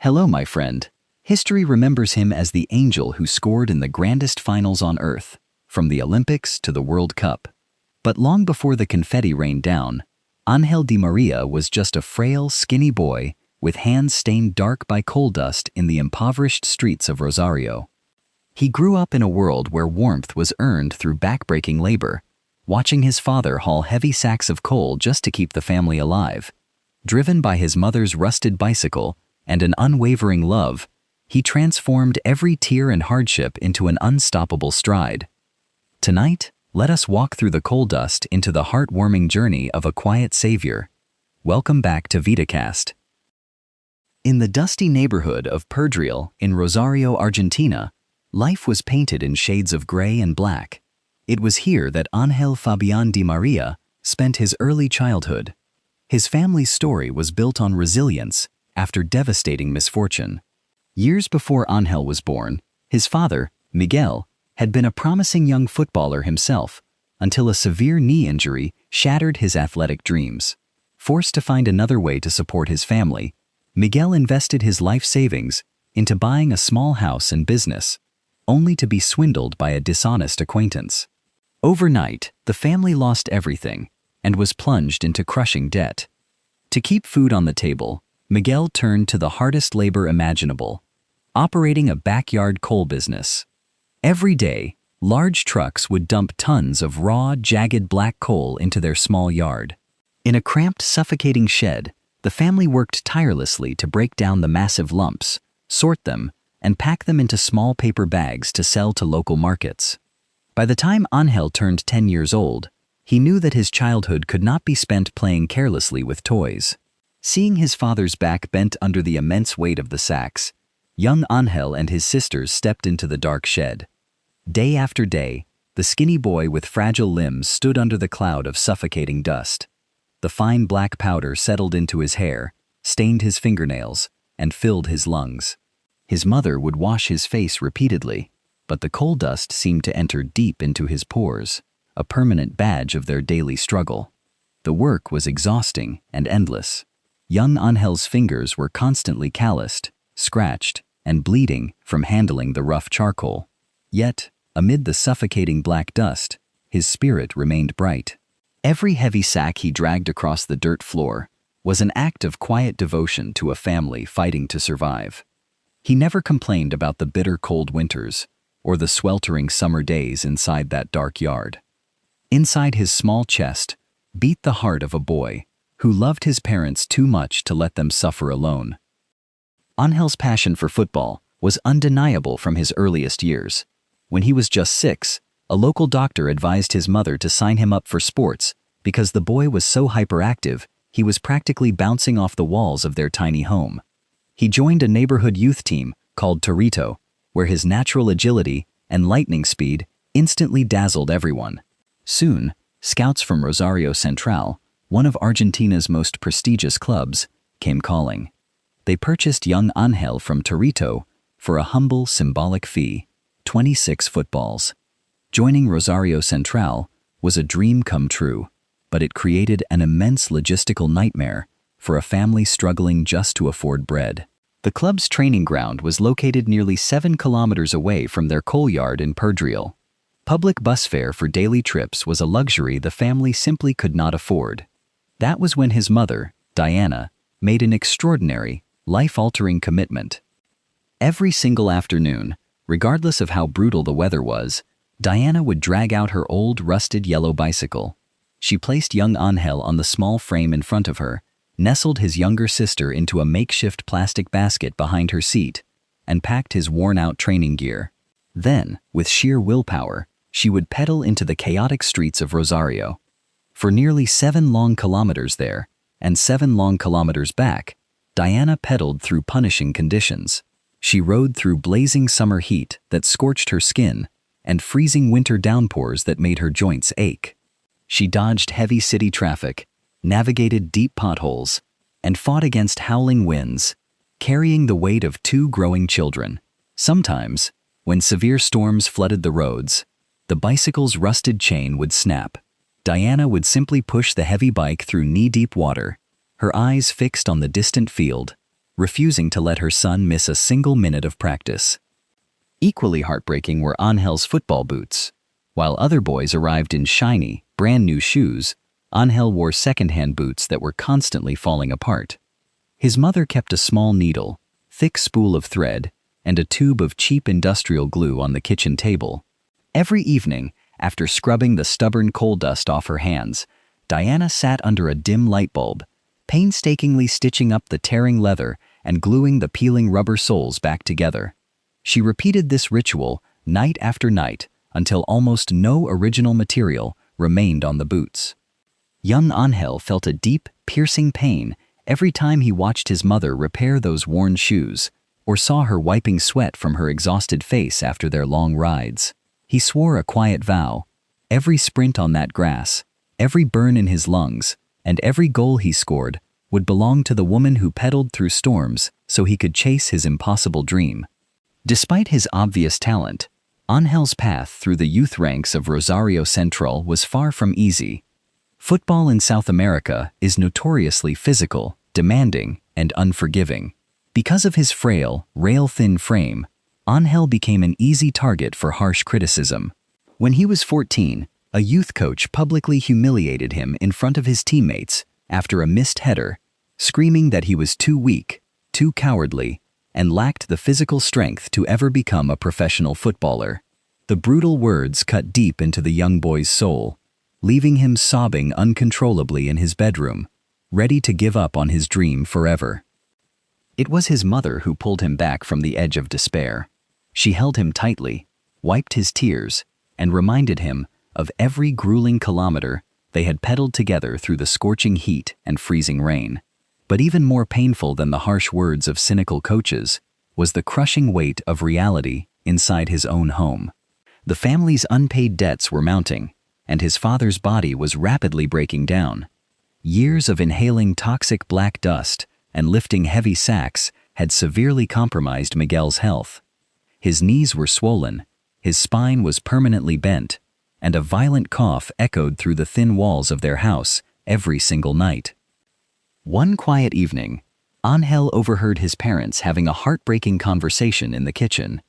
Hello, my friend. History remembers him as the angel who scored in the grandest finals on Earth, from the Olympics to the World Cup. But long before the confetti rained down, Ángel Di María was just a frail, skinny boy with hands stained dark by coal dust in the impoverished streets of Rosario. He grew up in a world where warmth was earned through backbreaking labor, watching his father haul heavy sacks of coal just to keep the family alive. Driven by his mother's rusted bicycle and an unwavering love, he transformed every tear and hardship into an unstoppable stride. Tonight, let us walk through the coal dust into the heartwarming journey of a quiet savior. Welcome back to VitaCast. In the dusty neighborhood of Piety in Rosario, Argentina, life was painted in shades of gray and black. It was here that Ángel Di María spent his early childhood. His family's story was built on resilience after devastating misfortune. Years before Ángel was born, his father, Miguel, had been a promising young footballer himself until a severe knee injury shattered his athletic dreams. Forced to find another way to support his family, Miguel invested his life savings into buying a small house and business, only to be swindled by a dishonest acquaintance. Overnight, the family lost everything and was plunged into crushing debt. To keep food on the table, Miguel turned to the hardest labor imaginable, operating a backyard coal business. Every day, large trucks would dump tons of raw, jagged black coal into their small yard. In a cramped, suffocating shed, the family worked tirelessly to break down the massive lumps, sort them, and pack them into small paper bags to sell to local markets. By the time Ángel turned 10 years old, he knew that his childhood could not be spent playing carelessly with toys. Seeing his father's back bent under the immense weight of the sacks, young Ángel and his sisters stepped into the dark shed. Day after day, the skinny boy with fragile limbs stood under the cloud of suffocating dust. The fine black powder settled into his hair, stained his fingernails, and filled his lungs. His mother would wash his face repeatedly, but the coal dust seemed to enter deep into his pores, a permanent badge of their daily struggle. The work was exhausting and endless. Young Ángel's fingers were constantly calloused, scratched, and bleeding from handling the rough charcoal. Yet, amid the suffocating black dust, his spirit remained bright. Every heavy sack he dragged across the dirt floor was an act of quiet devotion to a family fighting to survive. He never complained about the bitter cold winters or the sweltering summer days inside that dark yard. Inside his small chest beat the heart of a boy who loved his parents too much to let them suffer alone. Ángel's passion for football was undeniable from his earliest years. When he was just 6, a local doctor advised his mother to sign him up for sports because the boy was so hyperactive he was practically bouncing off the walls of their tiny home. He joined a neighborhood youth team called Torito, where his natural agility and lightning speed instantly dazzled everyone. Soon, scouts from Rosario Central, one of Argentina's most prestigious clubs, came calling. They purchased young Ángel from Torito for a humble symbolic fee, 26 footballs. Joining Rosario Central was a dream come true, but it created an immense logistical nightmare for a family struggling just to afford bread. The club's training ground was located nearly 7 kilometers away from their coal yard in Piety. Public bus fare for daily trips was a luxury the family simply could not afford. That was when his mother, Diana, made an extraordinary, life-altering commitment. Every single afternoon, regardless of how brutal the weather was, Diana would drag out her old, rusted yellow bicycle. She placed young Ángel on the small frame in front of her, nestled his younger sister into a makeshift plastic basket behind her seat, and packed his worn-out training gear. Then, with sheer willpower, she would pedal into the chaotic streets of Rosario. For nearly 7 long kilometers there, and 7 long kilometers back, Diana pedaled through punishing conditions. She rode through blazing summer heat that scorched her skin and freezing winter downpours that made her joints ache. She dodged heavy city traffic, navigated deep potholes, and fought against howling winds, carrying the weight of 2 growing children. Sometimes, when severe storms flooded the roads, the bicycle's rusted chain would snap. Diana would simply push the heavy bike through knee-deep water, her eyes fixed on the distant field, refusing to let her son miss a single minute of practice. Equally heartbreaking were Angel's football boots. While other boys arrived in shiny, brand-new shoes, Ángel wore second-hand boots that were constantly falling apart. His mother kept a small needle, thick spool of thread, and a tube of cheap industrial glue on the kitchen table. Every evening, after scrubbing the stubborn coal dust off her hands, Diana sat under a dim light bulb, painstakingly stitching up the tearing leather and gluing the peeling rubber soles back together. She repeated this ritual night after night until almost no original material remained on the boots. Young Ángel felt a deep, piercing pain every time he watched his mother repair those worn shoes, or saw her wiping sweat from her exhausted face after their long rides. He swore a quiet vow: every sprint on that grass, every burn in his lungs, and every goal he scored would belong to the woman who pedaled through storms so he could chase his impossible dream. Despite his obvious talent, Angel's path through the youth ranks of Rosario Central was far from easy. Football in South America is notoriously physical, demanding, and unforgiving. Because of his frail, rail-thin frame, Ángel became an easy target for harsh criticism. When he was 14, a youth coach publicly humiliated him in front of his teammates after a missed header, screaming that he was too weak, too cowardly, and lacked the physical strength to ever become a professional footballer. The brutal words cut deep into the young boy's soul, leaving him sobbing uncontrollably in his bedroom, ready to give up on his dream forever. It was his mother who pulled him back from the edge of despair. She held him tightly, wiped his tears, and reminded him of every grueling kilometer they had pedaled together through the scorching heat and freezing rain. But even more painful than the harsh words of cynical coaches was the crushing weight of reality inside his own home. The family's unpaid debts were mounting, and his father's body was rapidly breaking down. Years of inhaling toxic black dust and lifting heavy sacks had severely compromised Miguel's health. His knees were swollen, his spine was permanently bent, and a violent cough echoed through the thin walls of their house every single night. One quiet evening, Ángel overheard his parents having a heartbreaking conversation in the kitchen.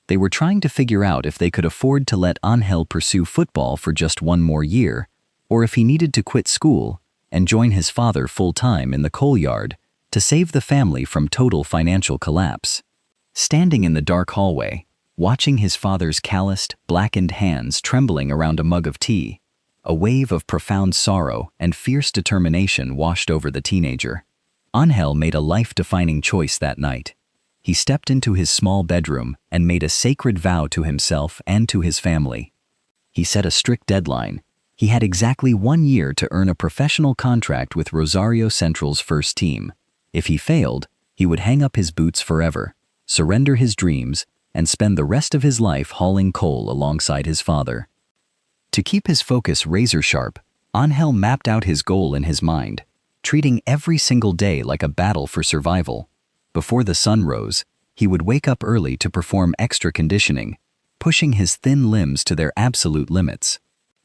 They were trying to figure out if they could afford to let Ángel pursue football for just one more year, or if he needed to quit school and join his father full-time in the coal yard to save the family from total financial collapse. Standing in the dark hallway, watching his father's calloused, blackened hands trembling around a mug of tea, a wave of profound sorrow and fierce determination washed over the teenager. Ángel made a life-defining choice that night. He stepped into his small bedroom and made a sacred vow to himself and to his family. He set a strict deadline. He had exactly 1 year to earn a professional contract with Rosario Central's first team. If he failed, he would hang up his boots forever, surrender his dreams, and spend the rest of his life hauling coal alongside his father. To keep his focus razor-sharp, Ángel mapped out his goal in his mind, treating every single day like a battle for survival. Before the sun rose, he would wake up early to perform extra conditioning, pushing his thin limbs to their absolute limits.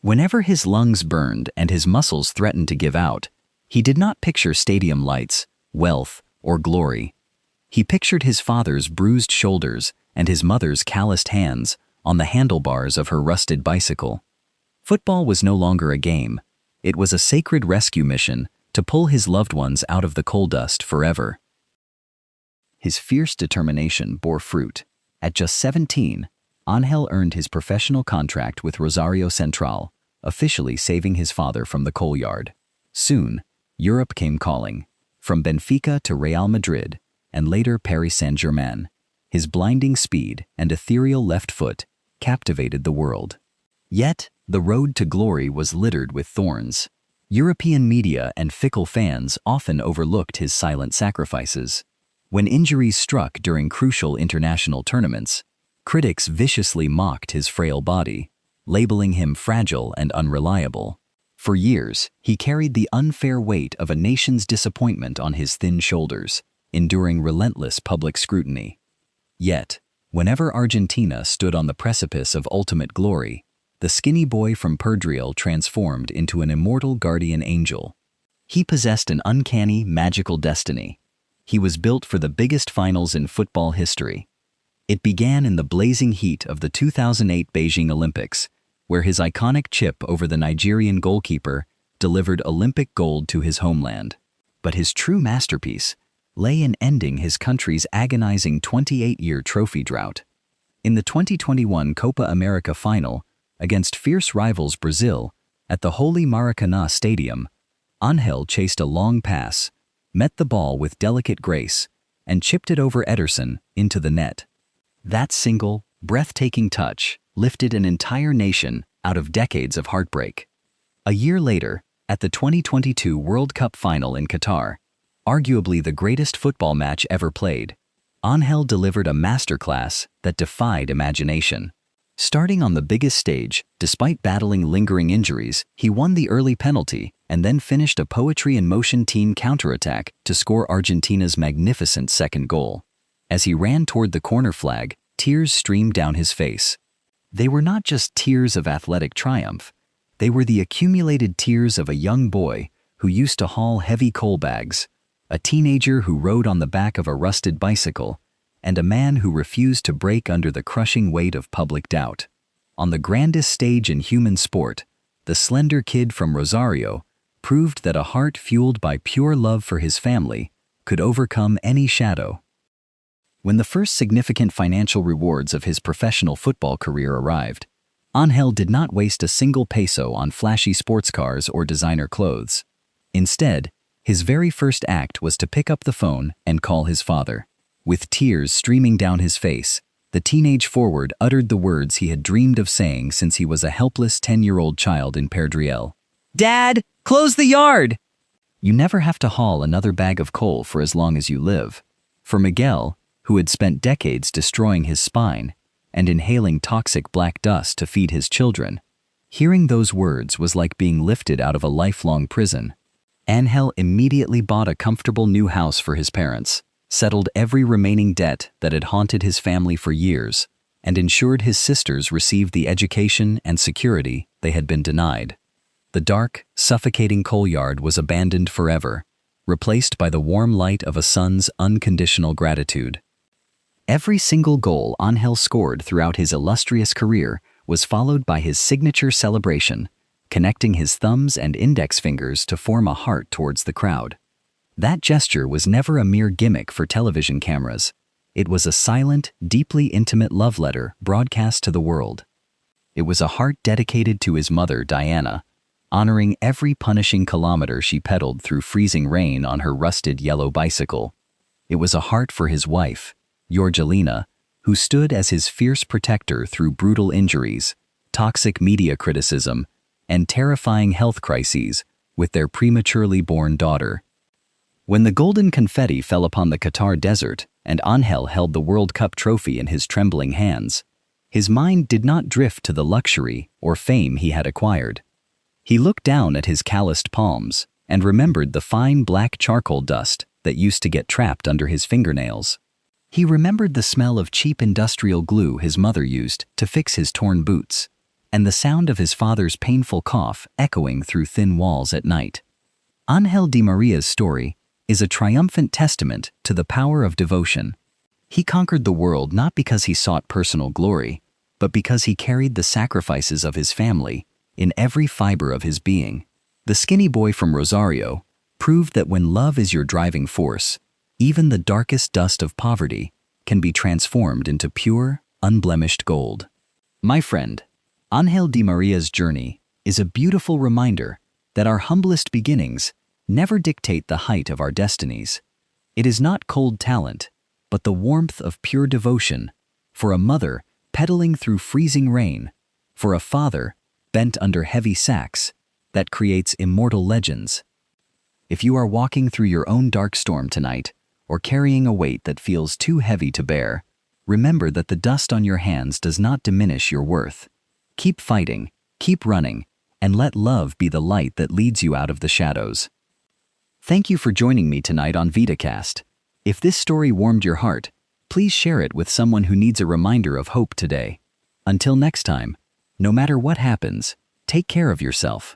Whenever his lungs burned and his muscles threatened to give out, he did not picture stadium lights, wealth, or glory. He pictured his father's bruised shoulders and his mother's calloused hands on the handlebars of her rusted bicycle. Football was no longer a game. It was a sacred rescue mission to pull his loved ones out of the coal dust forever. His fierce determination bore fruit. At just 17, Ángel earned his professional contract with Rosario Central, officially saving his father from the coal yard. Soon, Europe came calling. From Benfica to Real Madrid, and later Paris Saint-Germain, his blinding speed and ethereal left foot captivated the world. Yet, the road to glory was littered with thorns. European media and fickle fans often overlooked his silent sacrifices. When injuries struck during crucial international tournaments, critics viciously mocked his frail body, labeling him fragile and unreliable. For years, he carried the unfair weight of a nation's disappointment on his thin shoulders, enduring relentless public scrutiny. Yet, whenever Argentina stood on the precipice of ultimate glory, the skinny boy from Perdriel transformed into an immortal guardian angel. He possessed an uncanny, magical destiny. He was built for the biggest finals in football history. It began in the blazing heat of the 2008 Beijing Olympics, where his iconic chip over the Nigerian goalkeeper delivered Olympic gold to his homeland. But his true masterpiece lay in ending his country's agonizing 28-year trophy drought. In the 2021 Copa America final, against fierce rivals Brazil, at the Holy Maracanã Stadium, Ángel chased a long pass, met the ball with delicate grace, and chipped it over Ederson into the net. That single, breathtaking touch lifted an entire nation out of decades of heartbreak. A year later, at the 2022 World Cup final in Qatar, arguably the greatest football match ever played, Ángel delivered a masterclass that defied imagination. Starting on the biggest stage, despite battling lingering injuries, he won the early penalty and then finished a poetry-in-motion team counterattack to score Argentina's magnificent second goal. As he ran toward the corner flag, tears streamed down his face. They were not just tears of athletic triumph. They were the accumulated tears of a young boy who used to haul heavy coal bags, a teenager who rode on the back of a rusted bicycle, and a man who refused to break under the crushing weight of public doubt. On the grandest stage in human sport, the slender kid from Rosario proved that a heart fueled by pure love for his family could overcome any shadow. When the first significant financial rewards of his professional football career arrived, Ángel did not waste a single peso on flashy sports cars or designer clothes. Instead, his very first act was to pick up the phone and call his father. With tears streaming down his face, the teenage forward uttered the words he had dreamed of saying since he was a helpless 10-year-old child in Perdriel. "Dad, close the yard!" You never have to haul another bag of coal for as long as you live. For Miguel, who had spent decades destroying his spine and inhaling toxic black dust to feed his children, hearing those words was like being lifted out of a lifelong prison. Ángel immediately bought a comfortable new house for his parents, settled every remaining debt that had haunted his family for years, and ensured his sisters received the education and security they had been denied. The dark, suffocating coal yard was abandoned forever, replaced by the warm light of a son's unconditional gratitude. Every single goal Ángel scored throughout his illustrious career was followed by his signature celebration, connecting his thumbs and index fingers to form a heart towards the crowd. That gesture was never a mere gimmick for television cameras. It was a silent, deeply intimate love letter broadcast to the world. It was a heart dedicated to his mother, Diana, honoring every punishing kilometer she pedaled through freezing rain on her rusted yellow bicycle. It was a heart for his wife, Jorgelina, who stood as his fierce protector through brutal injuries, toxic media criticism, and terrifying health crises with their prematurely born daughter. When the golden confetti fell upon the Qatar desert and Ángel held the World Cup trophy in his trembling hands, his mind did not drift to the luxury or fame he had acquired. He looked down at his calloused palms and remembered the fine black charcoal dust that used to get trapped under his fingernails. He remembered the smell of cheap industrial glue his mother used to fix his torn boots, and the sound of his father's painful cough echoing through thin walls at night. Ángel Di Maria's story is a triumphant testament to the power of devotion. He conquered the world not because he sought personal glory, but because he carried the sacrifices of his family in every fiber of his being. The skinny boy from Rosario proved that when love is your driving force, even the darkest dust of poverty can be transformed into pure, unblemished gold. My friend, Ángel Di Maria's journey is a beautiful reminder that our humblest beginnings never dictate the height of our destinies. It is not cold talent, but the warmth of pure devotion, for a mother pedaling through freezing rain, for a father bent under heavy sacks, that creates immortal legends. If you are walking through your own dark storm tonight, or carrying a weight that feels too heavy to bear, remember that the dust on your hands does not diminish your worth. Keep fighting, keep running, and let love be the light that leads you out of the shadows. Thank you for joining me tonight on VitaCast. If this story warmed your heart, please share it with someone who needs a reminder of hope today. Until next time, no matter what happens, take care of yourself.